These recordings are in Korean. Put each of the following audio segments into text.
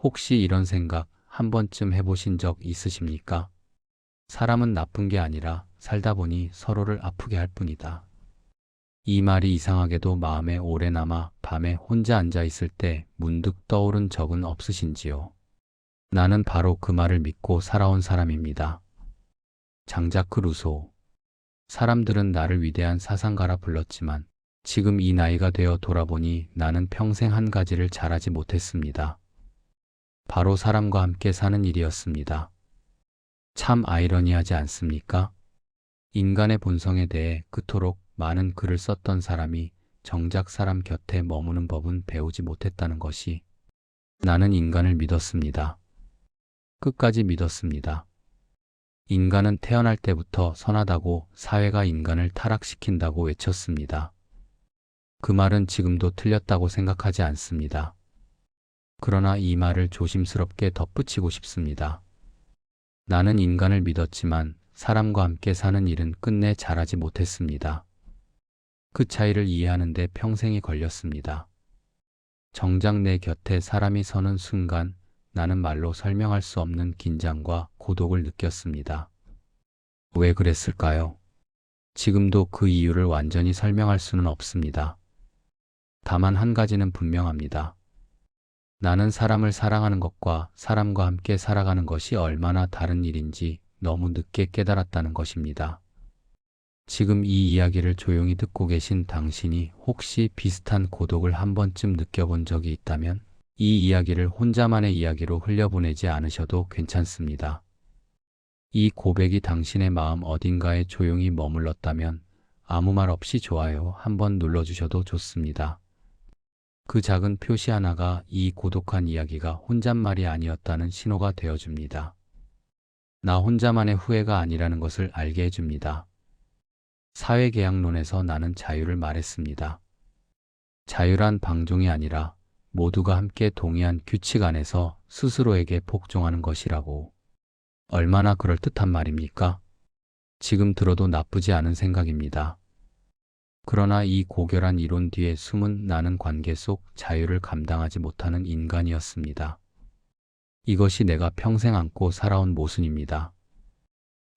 혹시 이런 생각 한 번쯤 해보신 적 있으십니까? 사람은 나쁜 게 아니라 살다 보니 서로를 아프게 할 뿐이다. 이 말이 이상하게도 마음에 오래 남아 밤에 혼자 앉아 있을 때 문득 떠오른 적은 없으신지요? 나는 바로 그 말을 믿고 살아온 사람입니다. 장자크 루소. 사람들은 나를 위대한 사상가라 불렀지만 지금 이 나이가 되어 돌아보니 나는 평생 한 가지를 잘하지 못했습니다. 바로 사람과 함께 사는 일이었습니다. 참 아이러니하지 않습니까? 인간의 본성에 대해 그토록 많은 글을 썼던 사람이 정작 사람 곁에 머무는 법은 배우지 못했다는 것이. 나는 인간을 믿었습니다. 끝까지 믿었습니다. 인간은 태어날 때부터 선하다고 사회가 인간을 타락시킨다고 외쳤습니다. 그 말은 지금도 틀렸다고 생각하지 않습니다. 그러나 이 말을 조심스럽게 덧붙이고 싶습니다. 나는 인간을 믿었지만 사람과 함께 사는 일은 끝내 잘하지 못했습니다. 그 차이를 이해하는 데 평생이 걸렸습니다. 정작 내 곁에 사람이 서는 순간 나는 말로 설명할 수 없는 긴장과 고독을 느꼈습니다. 왜 그랬을까요? 지금도 그 이유를 완전히 설명할 수는 없습니다. 다만 한 가지는 분명합니다. 나는 사람을 사랑하는 것과 사람과 함께 살아가는 것이 얼마나 다른 일인지 너무 늦게 깨달았다는 것입니다. 지금 이 이야기를 조용히 듣고 계신 당신이 혹시 비슷한 고독을 한 번쯤 느껴본 적이 있다면 이 이야기를 혼자만의 이야기로 흘려보내지 않으셔도 괜찮습니다. 이 고백이 당신의 마음 어딘가에 조용히 머물렀다면 아무 말 없이 좋아요 한번 눌러주셔도 좋습니다. 그 작은 표시 하나가 이 고독한 이야기가 혼잣말이 아니었다는 신호가 되어줍니다. 나 혼자만의 후회가 아니라는 것을 알게 해줍니다. 사회계약론에서 나는 자유를 말했습니다. 자유란 방종이 아니라 모두가 함께 동의한 규칙 안에서 스스로에게 복종하는 것이라고. 얼마나 그럴듯한 말입니까? 지금 들어도 나쁘지 않은 생각입니다. 그러나 이 고결한 이론 뒤에 숨은 나는 관계 속 자유를 감당하지 못하는 인간이었습니다. 이것이 내가 평생 안고 살아온 모순입니다.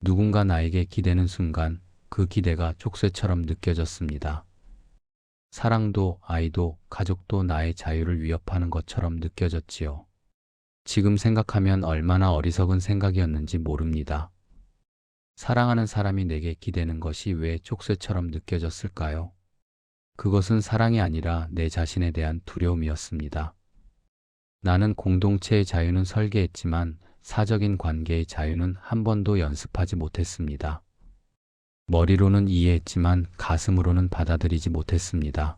누군가 나에게 기대는 순간 그 기대가 족쇄처럼 느껴졌습니다. 사랑도 아이도 가족도 나의 자유를 위협하는 것처럼 느껴졌지요. 지금 생각하면 얼마나 어리석은 생각이었는지 모릅니다. 사랑하는 사람이 내게 기대는 것이 왜 족쇄처럼 느껴졌을까요? 그것은 사랑이 아니라 내 자신에 대한 두려움이었습니다. 나는 공동체의 자유는 설계했지만 사적인 관계의 자유는 한 번도 연습하지 못했습니다. 머리로는 이해했지만 가슴으로는 받아들이지 못했습니다.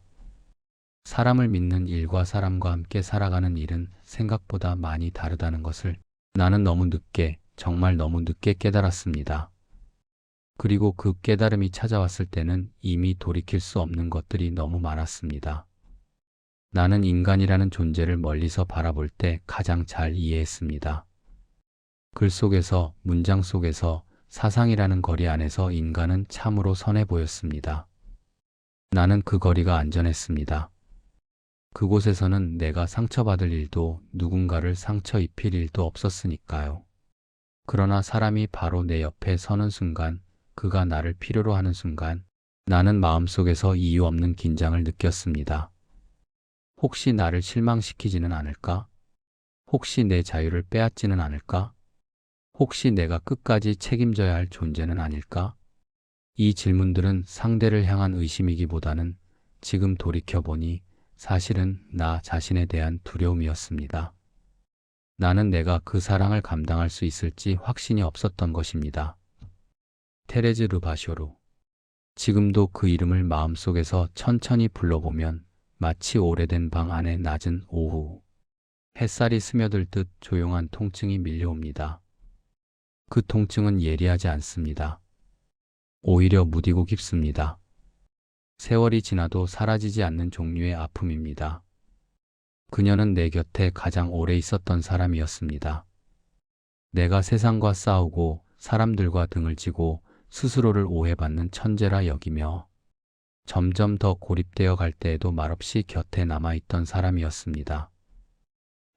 사람을 믿는 일과 사람과 함께 살아가는 일은 생각보다 많이 다르다는 것을 나는 너무 늦게, 정말 너무 늦게 깨달았습니다. 그리고 그 깨달음이 찾아왔을 때는 이미 돌이킬 수 없는 것들이 너무 많았습니다. 나는 인간이라는 존재를 멀리서 바라볼 때 가장 잘 이해했습니다. 글 속에서, 문장 속에서, 사상이라는 거리 안에서 인간은 참으로 선해 보였습니다. 나는 그 거리가 안전했습니다. 그곳에서는 내가 상처받을 일도 누군가를 상처 입힐 일도 없었으니까요. 그러나 사람이 바로 내 옆에 서는 순간, 그가 나를 필요로 하는 순간, 나는 마음속에서 이유 없는 긴장을 느꼈습니다. 혹시 나를 실망시키지는 않을까? 혹시 내 자유를 빼앗지는 않을까? 혹시 내가 끝까지 책임져야 할 존재는 아닐까? 이 질문들은 상대를 향한 의심이기보다는 지금 돌이켜보니 사실은 나 자신에 대한 두려움이었습니다. 나는 내가 그 사랑을 감당할 수 있을지 확신이 없었던 것입니다. 테레즈 르바쇼르. 지금도 그 이름을 마음속에서 천천히 불러보면 마치 오래된 방 안의 낮은 오후, 햇살이 스며들 듯 조용한 통증이 밀려옵니다. 그 통증은 예리하지 않습니다. 오히려 무디고 깊습니다. 세월이 지나도 사라지지 않는 종류의 아픔입니다. 그녀는 내 곁에 가장 오래 있었던 사람이었습니다. 내가 세상과 싸우고 사람들과 등을 지고 스스로를 오해받는 천재라 여기며 점점 더 고립되어 갈 때에도 말없이 곁에 남아있던 사람이었습니다.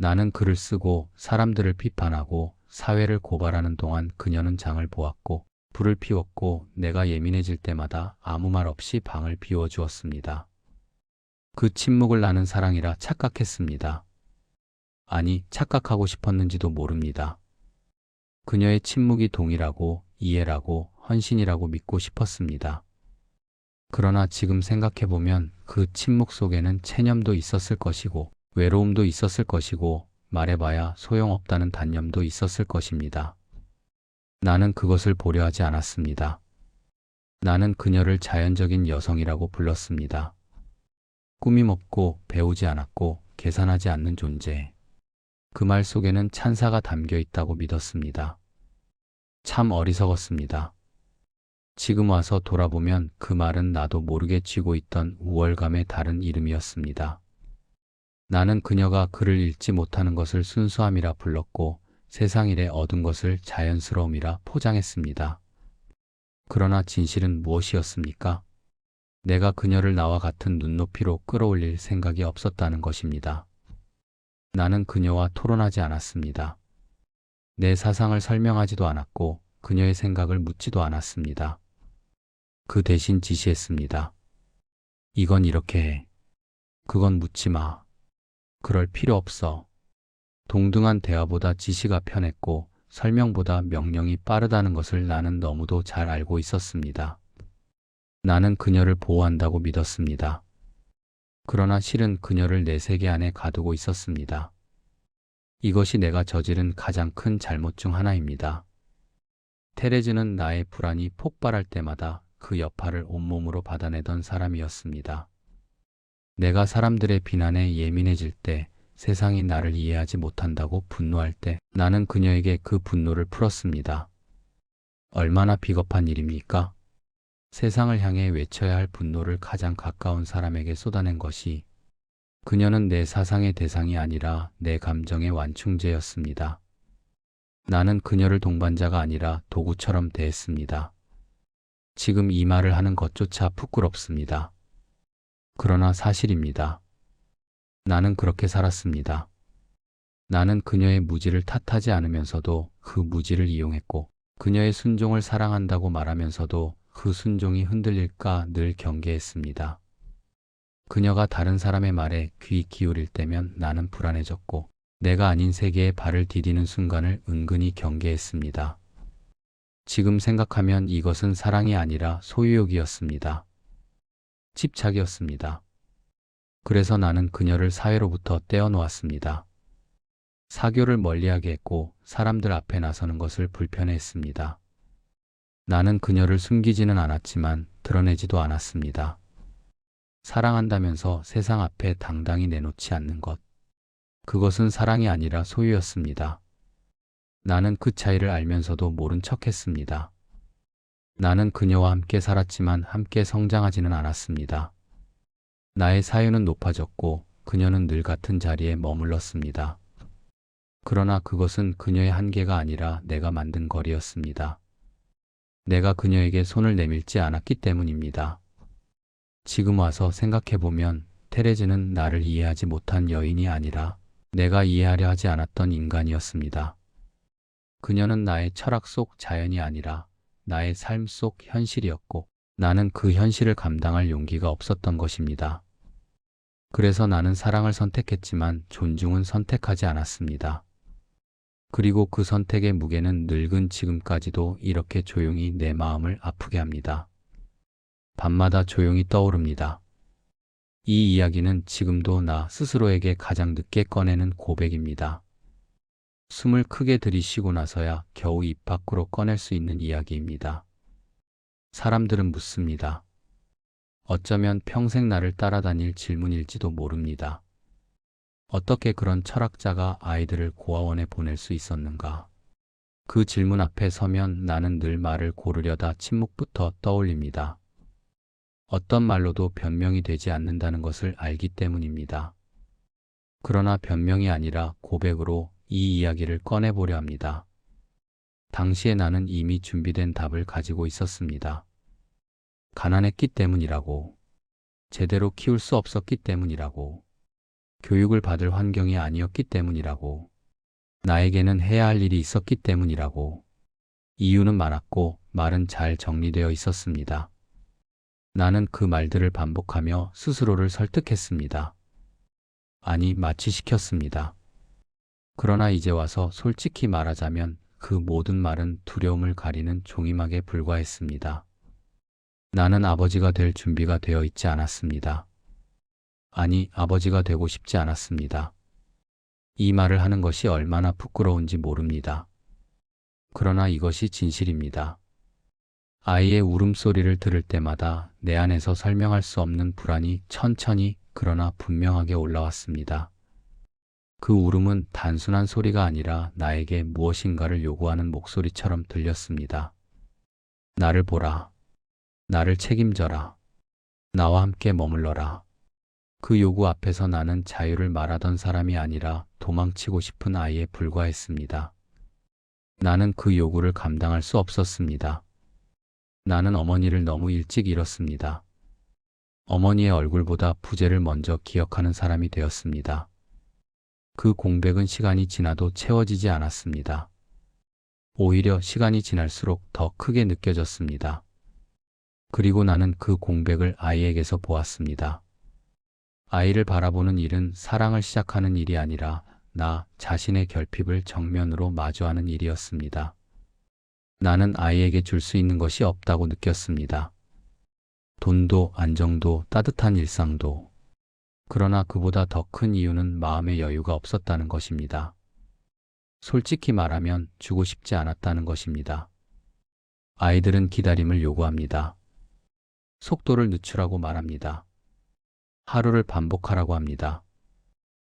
나는 글을 쓰고 사람들을 비판하고 사회를 고발하는 동안 그녀는 장을 보았고 불을 피웠고 내가 예민해질 때마다 아무 말 없이 방을 비워주었습니다. 그 침묵을 나는 사랑이라 착각했습니다. 아니, 착각하고 싶었는지도 모릅니다. 그녀의 침묵이 동의라고, 이해라고, 헌신이라고 믿고 싶었습니다. 그러나 지금 생각해보면 그 침묵 속에는 체념도 있었을 것이고, 외로움도 있었을 것이고, 말해봐야 소용없다는 단념도 있었을 것입니다. 나는 그것을 보려 하지 않았습니다. 나는 그녀를 자연적인 여성이라고 불렀습니다. 꾸밈없고 배우지 않았고 계산하지 않는 존재. 그 말 속에는 찬사가 담겨 있다고 믿었습니다. 참 어리석었습니다. 지금 와서 돌아보면 그 말은 나도 모르게 쥐고 있던 우월감의 다른 이름이었습니다. 나는 그녀가 글을 읽지 못하는 것을 순수함이라 불렀고 세상 일에 얻은 것을 자연스러움이라 포장했습니다. 그러나 진실은 무엇이었습니까? 내가 그녀를 나와 같은 눈높이로 끌어올릴 생각이 없었다는 것입니다. 나는 그녀와 토론하지 않았습니다. 내 사상을 설명하지도 않았고 그녀의 생각을 묻지도 않았습니다. 그 대신 지시했습니다. 이건 이렇게 해. 그건 묻지 마. 그럴 필요 없어. 동등한 대화보다 지시가 편했고 설명보다 명령이 빠르다는 것을 나는 너무도 잘 알고 있었습니다. 나는 그녀를 보호한다고 믿었습니다. 그러나 실은 그녀를 내 세계 안에 가두고 있었습니다. 이것이 내가 저지른 가장 큰 잘못 중 하나입니다. 테레즈는 나의 불안이 폭발할 때마다 그 여파를 온몸으로 받아내던 사람이었습니다. 내가 사람들의 비난에 예민해질 때, 세상이 나를 이해하지 못한다고 분노할 때 나는 그녀에게 그 분노를 풀었습니다. 얼마나 비겁한 일입니까? 세상을 향해 외쳐야 할 분노를 가장 가까운 사람에게 쏟아낸 것이 그녀는 내 사상의 대상이 아니라 내 감정의 완충제였습니다. 나는 그녀를 동반자가 아니라 도구처럼 대했습니다. 지금 이 말을 하는 것조차 부끄럽습니다. 그러나 사실입니다. 나는 그렇게 살았습니다. 나는 그녀의 무지를 탓하지 않으면서도 그 무지를 이용했고 그녀의 순종을 사랑한다고 말하면서도 그 순종이 흔들릴까 늘 경계했습니다. 그녀가 다른 사람의 말에 귀 기울일 때면 나는 불안해졌고 내가 아닌 세계에 발을 디디는 순간을 은근히 경계했습니다. 지금 생각하면 이것은 사랑이 아니라 소유욕이었습니다. 집착이었습니다. 그래서 나는 그녀를 사회로부터 떼어놓았습니다. 사교를 멀리하게 했고 사람들 앞에 나서는 것을 불편해했습니다. 나는 그녀를 숨기지는 않았지만 드러내지도 않았습니다. 사랑한다면서 세상 앞에 당당히 내놓지 않는 것. 그것은 사랑이 아니라 소유였습니다. 나는 그 차이를 알면서도 모른 척했습니다. 나는 그녀와 함께 살았지만 함께 성장하지는 않았습니다. 나의 사유는 높아졌고 그녀는 늘 같은 자리에 머물렀습니다. 그러나 그것은 그녀의 한계가 아니라 내가 만든 거리였습니다. 내가 그녀에게 손을 내밀지 않았기 때문입니다. 지금 와서 생각해보면 테레즈는 나를 이해하지 못한 여인이 아니라 내가 이해하려 하지 않았던 인간이었습니다. 그녀는 나의 철학 속 자연이 아니라 나의 삶 속 현실이었고 나는 그 현실을 감당할 용기가 없었던 것입니다. 그래서 나는 사랑을 선택했지만 존중은 선택하지 않았습니다. 그리고 그 선택의 무게는 늙은 지금까지도 이렇게 조용히 내 마음을 아프게 합니다. 밤마다 조용히 떠오릅니다. 이 이야기는 지금도 나 스스로에게 가장 늦게 꺼내는 고백입니다. 숨을 크게 들이쉬고 나서야 겨우 입 밖으로 꺼낼 수 있는 이야기입니다. 사람들은 묻습니다. 어쩌면 평생 나를 따라다닐 질문일지도 모릅니다. 어떻게 그런 철학자가 아이들을 고아원에 보낼 수 있었는가? 그 질문 앞에 서면 나는 늘 말을 고르려다 침묵부터 떠올립니다. 어떤 말로도 변명이 되지 않는다는 것을 알기 때문입니다. 그러나 변명이 아니라 고백으로 이 이야기를 꺼내보려 합니다. 당시에 나는 이미 준비된 답을 가지고 있었습니다. 가난했기 때문이라고, 제대로 키울 수 없었기 때문이라고, 교육을 받을 환경이 아니었기 때문이라고. 나에게는 해야 할 일이 있었기 때문이라고. 이유는 많았고 말은 잘 정리되어 있었습니다. 나는 그 말들을 반복하며 스스로를 설득했습니다. 아니, 마취시켰습니다. 그러나 이제 와서 솔직히 말하자면 그 모든 말은 두려움을 가리는 종이막에 불과했습니다. 나는 아버지가 될 준비가 되어 있지 않았습니다. 아니, 아버지가 되고 싶지 않았습니다. 이 말을 하는 것이 얼마나 부끄러운지 모릅니다. 그러나 이것이 진실입니다. 아이의 울음소리를 들을 때마다 내 안에서 설명할 수 없는 불안이 천천히 그러나 분명하게 올라왔습니다. 그 울음은 단순한 소리가 아니라 나에게 무엇인가를 요구하는 목소리처럼 들렸습니다. 나를 보라. 나를 책임져라. 나와 함께 머물러라. 그 요구 앞에서 나는 자유를 말하던 사람이 아니라 도망치고 싶은 아이에 불과했습니다. 나는 그 요구를 감당할 수 없었습니다. 나는 어머니를 너무 일찍 잃었습니다. 어머니의 얼굴보다 부재를 먼저 기억하는 사람이 되었습니다. 그 공백은 시간이 지나도 채워지지 않았습니다. 오히려 시간이 지날수록 더 크게 느껴졌습니다. 그리고 나는 그 공백을 아이에게서 보았습니다. 아이를 바라보는 일은 사랑을 시작하는 일이 아니라 나 자신의 결핍을 정면으로 마주하는 일이었습니다. 나는 아이에게 줄 수 있는 것이 없다고 느꼈습니다. 돈도, 안정도, 따뜻한 일상도. 그러나 그보다 더 큰 이유는 마음의 여유가 없었다는 것입니다. 솔직히 말하면 주고 싶지 않았다는 것입니다. 아이들은 기다림을 요구합니다. 속도를 늦추라고 말합니다. 하루를 반복하라고 합니다.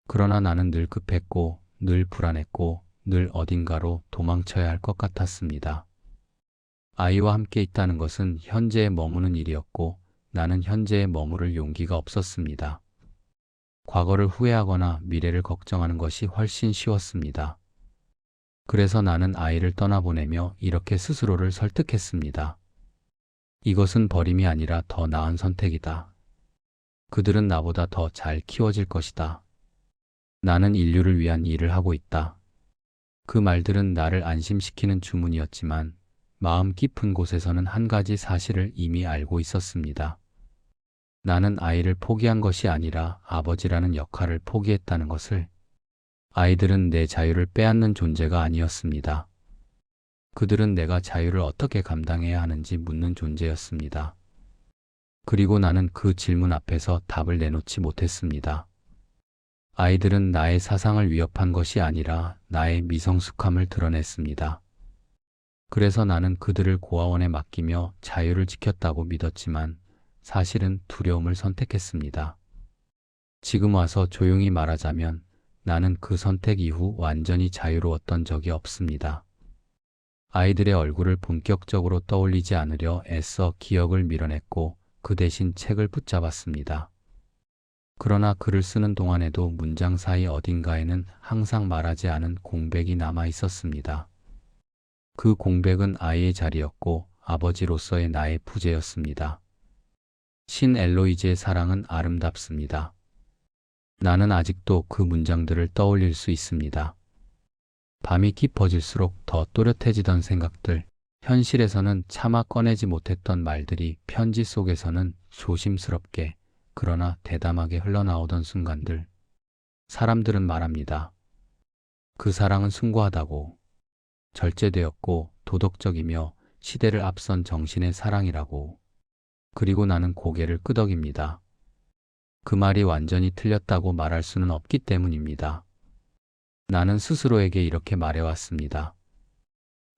그러나 나는 늘 급했고, 늘 불안했고, 늘 어딘가로 도망쳐야 할 것 같았습니다. 아이와 함께 있다는 것은 현재에 머무는 일이었고, 나는 현재에 머무를 용기가 없었습니다. 과거를 후회하거나 미래를 걱정하는 것이 훨씬 쉬웠습니다. 그래서 나는 아이를 떠나보내며 이렇게 스스로를 설득했습니다. 이것은 버림이 아니라 더 나은 선택이다. 그들은 나보다 더 잘 키워질 것이다. 나는 인류를 위한 일을 하고 있다. 그 말들은 나를 안심시키는 주문이었지만 마음 깊은 곳에서는 한 가지 사실을 이미 알고 있었습니다. 나는 아이를 포기한 것이 아니라 아버지라는 역할을 포기했다는 것을. 아이들은 내 자유를 빼앗는 존재가 아니었습니다. 그들은 내가 자유를 어떻게 감당해야 하는지 묻는 존재였습니다. 그리고 나는 그 질문 앞에서 답을 내놓지 못했습니다. 아이들은 나의 사상을 위협한 것이 아니라 나의 미성숙함을 드러냈습니다. 그래서 나는 그들을 고아원에 맡기며 자유를 지켰다고 믿었지만 사실은 두려움을 선택했습니다. 지금 와서 조용히 말하자면 나는 그 선택 이후 완전히 자유로웠던 적이 없습니다. 아이들의 얼굴을 본격적으로 떠올리지 않으려 애써 기억을 밀어냈고 그 대신 책을 붙잡았습니다. 그러나 글을 쓰는 동안에도 문장 사이 어딘가에는 항상 말하지 않은 공백이 남아 있었습니다. 그 공백은 아이의 자리였고 아버지로서의 나의 부재였습니다. 신 엘로이즈의 사랑은 아름답습니다. 나는 아직도 그 문장들을 떠올릴 수 있습니다. 밤이 깊어질수록 더 또렷해지던 생각들, 현실에서는 차마 꺼내지 못했던 말들이 편지 속에서는 조심스럽게 그러나 대담하게 흘러나오던 순간들. 사람들은 말합니다. 그 사랑은 숭고하다고, 절제되었고 도덕적이며 시대를 앞선 정신의 사랑이라고. 그리고 나는 고개를 끄덕입니다. 그 말이 완전히 틀렸다고 말할 수는 없기 때문입니다. 나는 스스로에게 이렇게 말해왔습니다.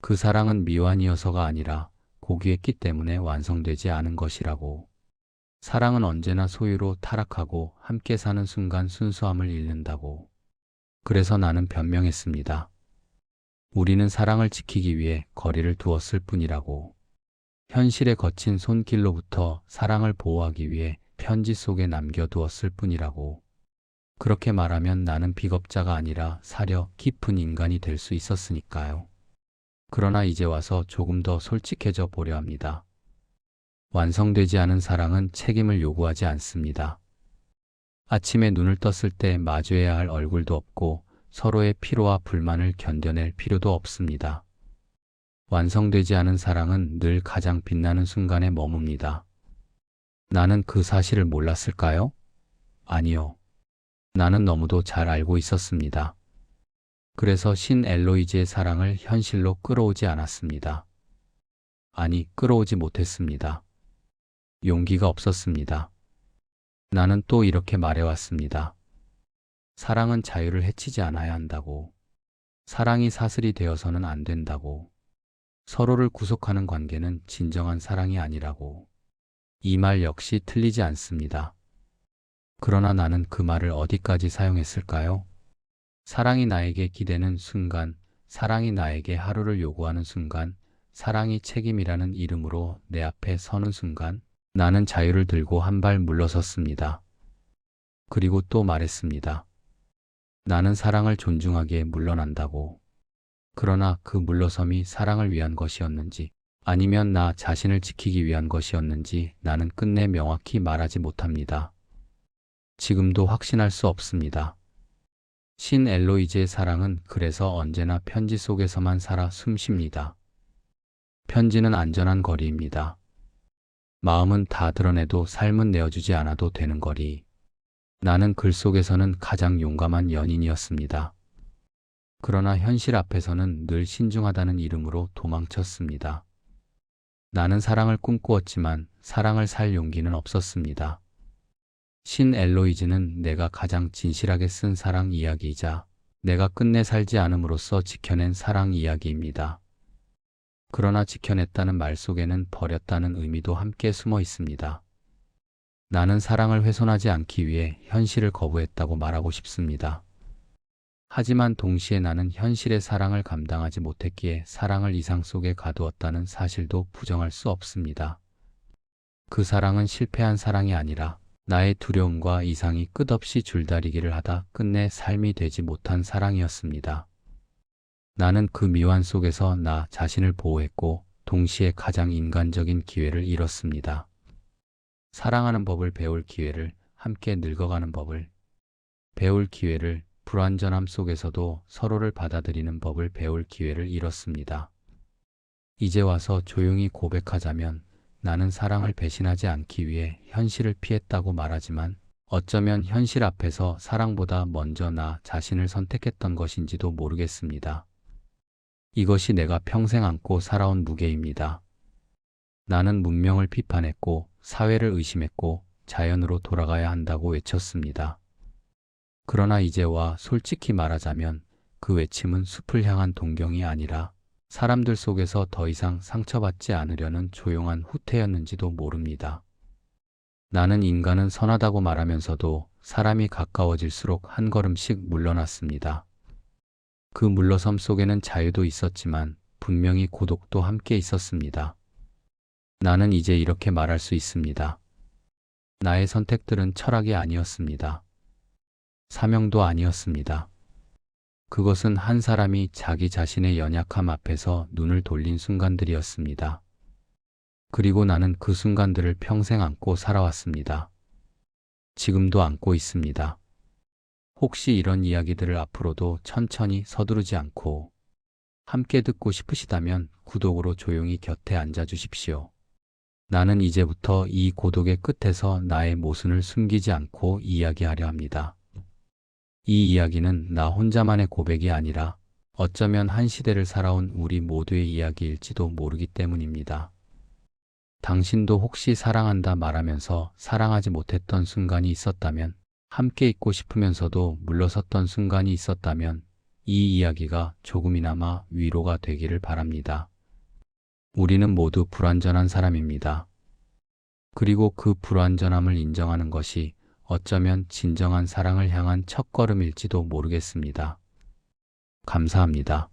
그 사랑은 미완이어서가 아니라 고귀했기 때문에 완성되지 않은 것이라고. 사랑은 언제나 소유로 타락하고 함께 사는 순간 순수함을 잃는다고. 그래서 나는 변명했습니다. 우리는 사랑을 지키기 위해 거리를 두었을 뿐이라고. 현실의 거친 손길로부터 사랑을 보호하기 위해 편지 속에 남겨두었을 뿐이라고. 그렇게 말하면 나는 비겁자가 아니라 사려 깊은 인간이 될 수 있었으니까요. 그러나 이제 와서 조금 더 솔직해져 보려 합니다. 완성되지 않은 사랑은 책임을 요구하지 않습니다. 아침에 눈을 떴을 때 마주해야 할 얼굴도 없고 서로의 피로와 불만을 견뎌낼 필요도 없습니다. 완성되지 않은 사랑은 늘 가장 빛나는 순간에 머뭅니다. 나는 그 사실을 몰랐을까요? 아니요. 나는 너무도 잘 알고 있었습니다. 그래서 신 엘로이즈의 사랑을 현실로 끌어오지 않았습니다. 아니, 끌어오지 못했습니다. 용기가 없었습니다. 나는 또 이렇게 말해왔습니다. 사랑은 자유를 해치지 않아야 한다고. 사랑이 사슬이 되어서는 안 된다고. 서로를 구속하는 관계는 진정한 사랑이 아니라고. 이 말 역시 틀리지 않습니다. 그러나 나는 그 말을 어디까지 사용했을까요? 사랑이 나에게 기대는 순간, 사랑이 나에게 하루를 요구하는 순간, 사랑이 책임이라는 이름으로 내 앞에 서는 순간, 나는 자유를 들고 한 발 물러섰습니다. 그리고 또 말했습니다. 나는 사랑을 존중하기에 물러난다고. 그러나 그 물러섬이 사랑을 위한 것이었는지, 아니면 나 자신을 지키기 위한 것이었는지 나는 끝내 명확히 말하지 못합니다. 지금도 확신할 수 없습니다. 신 엘로이즈의 사랑은 그래서 언제나 편지 속에서만 살아 숨쉽니다. 편지는 안전한 거리입니다. 마음은 다 드러내도 삶은 내어주지 않아도 되는 거리. 나는 글 속에서는 가장 용감한 연인이었습니다. 그러나 현실 앞에서는 늘 신중하다는 이름으로 도망쳤습니다. 나는 사랑을 꿈꾸었지만 사랑을 살 용기는 없었습니다. 신 엘로이즈는 내가 가장 진실하게 쓴 사랑 이야기이자 내가 끝내 살지 않음으로써 지켜낸 사랑 이야기입니다. 그러나 지켜냈다는 말 속에는 버렸다는 의미도 함께 숨어 있습니다. 나는 사랑을 훼손하지 않기 위해 현실을 거부했다고 말하고 싶습니다. 하지만 동시에 나는 현실의 사랑을 감당하지 못했기에 사랑을 이상 속에 가두었다는 사실도 부정할 수 없습니다. 그 사랑은 실패한 사랑이 아니라 나의 두려움과 이상이 끝없이 줄다리기를 하다 끝내 삶이 되지 못한 사랑이었습니다. 나는 그 미완 속에서 나 자신을 보호했고 동시에 가장 인간적인 기회를 잃었습니다. 사랑하는 법을 배울 기회를, 함께 늙어가는 법을 배울 기회를, 불완전함 속에서도 서로를 받아들이는 법을 배울 기회를 잃었습니다. 이제 와서 조용히 고백하자면 나는 사랑을 배신하지 않기 위해 현실을 피했다고 말하지만 어쩌면 현실 앞에서 사랑보다 먼저 나 자신을 선택했던 것인지도 모르겠습니다. 이것이 내가 평생 안고 살아온 무게입니다. 나는 문명을 비판했고 사회를 의심했고 자연으로 돌아가야 한다고 외쳤습니다. 그러나 이제와 솔직히 말하자면 그 외침은 숲을 향한 동경이 아니라 사람들 속에서 더 이상 상처받지 않으려는 조용한 후퇴였는지도 모릅니다. 나는 인간은 선하다고 말하면서도 사람이 가까워질수록 한 걸음씩 물러났습니다. 그 물러섬 속에는 자유도 있었지만 분명히 고독도 함께 있었습니다. 나는 이제 이렇게 말할 수 있습니다. 나의 선택들은 철학이 아니었습니다. 사명도 아니었습니다. 그것은 한 사람이 자기 자신의 연약함 앞에서 눈을 돌린 순간들이었습니다. 그리고 나는 그 순간들을 평생 안고 살아왔습니다. 지금도 안고 있습니다. 혹시 이런 이야기들을 앞으로도 천천히 서두르지 않고 함께 듣고 싶으시다면 구독으로 조용히 곁에 앉아주십시오. 나는 이제부터 이 고독의 끝에서 나의 모순을 숨기지 않고 이야기하려 합니다. 이 이야기는 나 혼자만의 고백이 아니라 어쩌면 한 시대를 살아온 우리 모두의 이야기일지도 모르기 때문입니다. 당신도 혹시 사랑한다 말하면서 사랑하지 못했던 순간이 있었다면, 함께 있고 싶으면서도 물러섰던 순간이 있었다면 이 이야기가 조금이나마 위로가 되기를 바랍니다. 우리는 모두 불완전한 사람입니다. 그리고 그 불완전함을 인정하는 것이 어쩌면 진정한 사랑을 향한 첫걸음일지도 모르겠습니다. 감사합니다.